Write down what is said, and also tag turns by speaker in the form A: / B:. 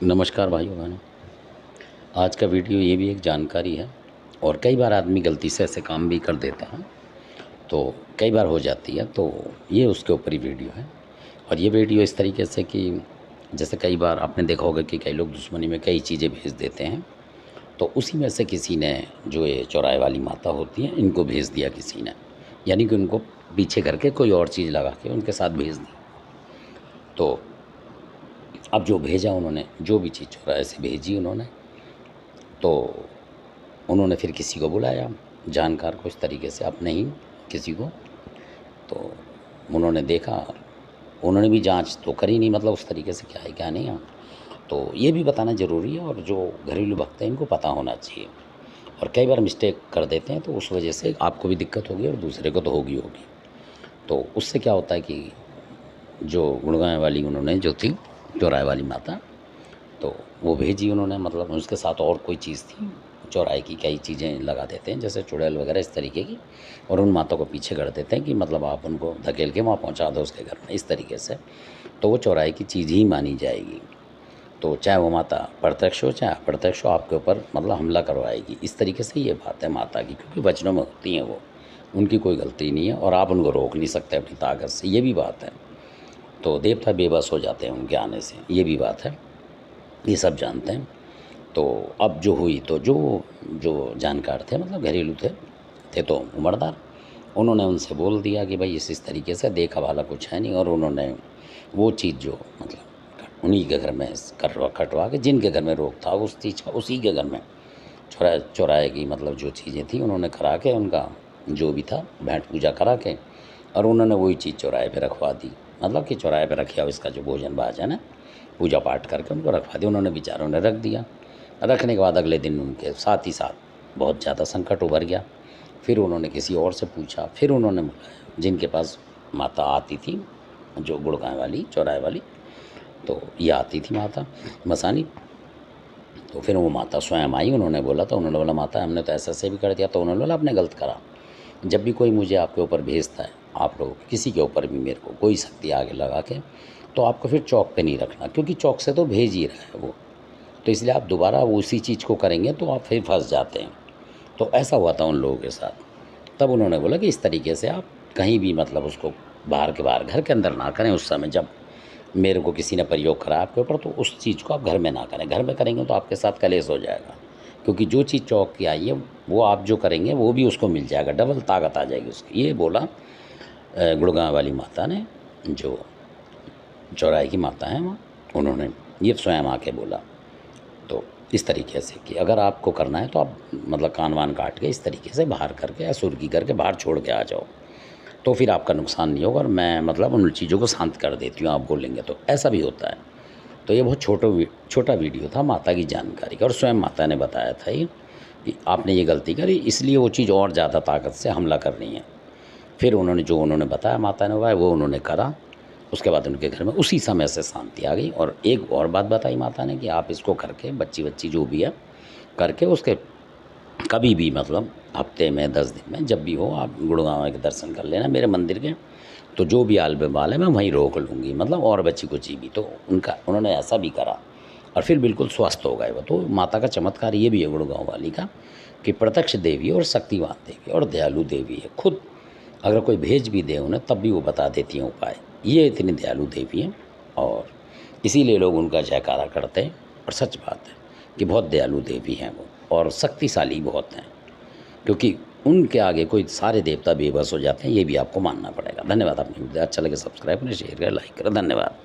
A: नमस्कार भाइयों बहनों। आज का वीडियो ये भी एक जानकारी है और कई बार आदमी गलती से ऐसे काम भी कर देता है, तो कई बार हो जाती है, तो ये उसके ऊपर ही वीडियो है। और ये वीडियो इस तरीके से कि जैसे कई बार आपने देखा होगा कि कई लोग दुश्मनी में कई चीज़ें भेज देते हैं, तो उसी में से किसी ने जो ये चौराहे वाली माता होती हैं, इनको भेज दिया किसी ने, यानी कि उनको पीछे करके कोई और चीज़ लगा के उनके साथ भेज दी। तो अब जो भेजा उन्होंने, जो भी चीज़ चौराहे से भेजी उन्होंने, तो उन्होंने फिर किसी को बुलाया, जानकार को, इस तरीके से अपने ही किसी को। तो उन्होंने देखा, उन्होंने भी जांच तो करी नहीं, मतलब उस तरीके से क्या है क्या नहीं है। तो ये भी बताना ज़रूरी है, और जो घरेलू भक्त हैं इनको पता होना चाहिए। और कई बार मिस्टेक कर देते हैं, तो उस वजह से आपको भी दिक्कत होगी और दूसरे को तो होगी होगी। तो उससे क्या होता है कि जो गुड़गांव वाली उन्होंने जो थी चौराहे वाली माता, तो वो भेजी उन्होंने, मतलब उसके साथ और कोई चीज़ थी, चौराहे की कई चीज़ें लगा देते हैं जैसे चुड़ैल वगैरह इस तरीके की, और उन माता को पीछे कर देते हैं कि मतलब आप उनको धकेल के वहाँ पहुँचा दो उसके घर में, इस तरीके से। तो वो चौराहे की चीज़ ही मानी जाएगी। तो चाहे वो माता प्रत्यक्ष हो चाहे अप्रत्यक्ष हो, आपके ऊपर मतलब हमला करवाएगी। इस तरीके से ये बात है माता की, क्योंकि वचनों में होती हैं वो, उनकी कोई गलती नहीं है और आप उनको रोक नहीं सकते अपनी ताकत से, ये भी बात है। तो देवता बेबस हो जाते हैं उनके आने से, ये भी बात है, ये सब जानते हैं। तो अब जो हुई, तो जो जो जानकार थे, मतलब घरेलू थे तो उम्रदार, उन्होंने उनसे बोल दिया कि भाई इस तरीके से देखा वाला कुछ है नहीं, और उन्होंने वो चीज़ जो मतलब उन्हीं के घर में कटवा के, जिनके घर में रोग था उस चीज़ का, उसी के घर में चौराहे की मतलब जो चीज़ें थी उन्होंने करा के, उनका जो भी था भेंट पूजा करा के, और उन्होंने वही चीज़ चौराहे पे रखवा दी। मतलब कि चौराहे पे रखा इसका जो भोजन भाज है ना, पूजा पाठ करके उनको रखवा दिया। उन्होंने बेचारों ने रख दिया। रखने के बाद अगले दिन उनके साथ ही साथ बहुत ज़्यादा संकट उभर गया। फिर उन्होंने किसी और से पूछा, फिर उन्होंने बुलाया जिनके पास माता आती थी, जो गुड़गांव वाली चौराहे वाली, तो ये आती थी माता मसानी। तो फिर वो माता स्वयं आई, उन्होंने बोला, तो उन्होंने बोला माता हमने तो ऐसा ऐसे भी कर दिया। तो उन्होंने बोला आपने गलत करा। जब भी कोई मुझे आपके ऊपर भेजता है, आप लोगों की किसी के ऊपर भी मेरे को कोई शक्ति आगे लगा के, तो आपको फिर चौक पे नहीं रखना, क्योंकि चौक से तो भेज ही रहा है वो। तो इसलिए आप दोबारा उसी चीज़ को करेंगे तो आप फिर फंस जाते हैं। तो ऐसा हुआ था उन लोगों के साथ। तब उन्होंने बोला कि इस तरीके से आप कहीं भी मतलब उसको बाहर के बाहर, घर के अंदर ना करें। उस समय जब मेरे को किसी ने प्रयोग करा आपके ऊपर, तो उस चीज़ को आप घर में ना करें। घर में करेंगे तो आपके साथ कलेश हो जाएगा, क्योंकि जो चीज़ चौक की आई है वो आप जो करेंगे वो भी उसको मिल जाएगा, डबल ताकत आ जाएगी उसकी। ये बोला गुड़गांव वाली माता ने, जो चौराहे की माता हैं वहाँ, उन्होंने ये स्वयं आके बोला। तो इस तरीके से कि अगर आपको करना है तो आप मतलब कान वान काट के इस तरीके से बाहर करके या सुर्गी करके बाहर छोड़ के आ जाओ, तो फिर आपका नुकसान नहीं होगा, और मैं मतलब उन चीज़ों को शांत कर देती हूँ आप बोलेंगे तो। ऐसा भी होता है। तो ये बहुत छोटा वीडियो था माता की जानकारी का, और स्वयं माता ने बताया था ये कि आपने ये गलती करी, इसलिए वो चीज़ और ज़्यादा ताकत से हमला कर रही है। फिर उन्होंने बताया माता ने वो उन्होंने करा। उसके बाद उनके घर में उसी समय से शांति आ गई। और एक और बात बताई माता ने कि आप इसको करके, बच्ची जो भी है करके, उसके कभी भी मतलब हफ्ते में 10 दिन में जब भी हो आप गुड़गांव के दर्शन कर लेना मेरे मंदिर के। तो जो भी आल बेमाल है मैं वहीं रोक लूँगी, मतलब और बच्ची कुची भी। तो उन्होंने ऐसा भी करा और फिर बिल्कुल स्वस्थ हो गए वो। तो माता का चमत्कार ये भी है गुड़गांव वाली का, कि प्रत्यक्ष देवी और शक्तिवान देवी और दयालु देवी है। खुद अगर कोई भेज भी दे उन्हें, तब भी वो बता देती हैं उपाय। ये इतनी दयालु देवी हैं, और इसीलिए लोग उनका जयकारा करते हैं। और सच बात है कि बहुत दयालु देवी हैं वो, और शक्तिशाली बहुत हैं, क्योंकि उनके आगे कोई सारे देवता बेबस हो जाते हैं। ये भी आपको मानना पड़ेगा। धन्यवाद। आपने वीडियो अच्छा लगे सब्सक्राइब करें, शेयर करें, लाइक करें। धन्यवाद।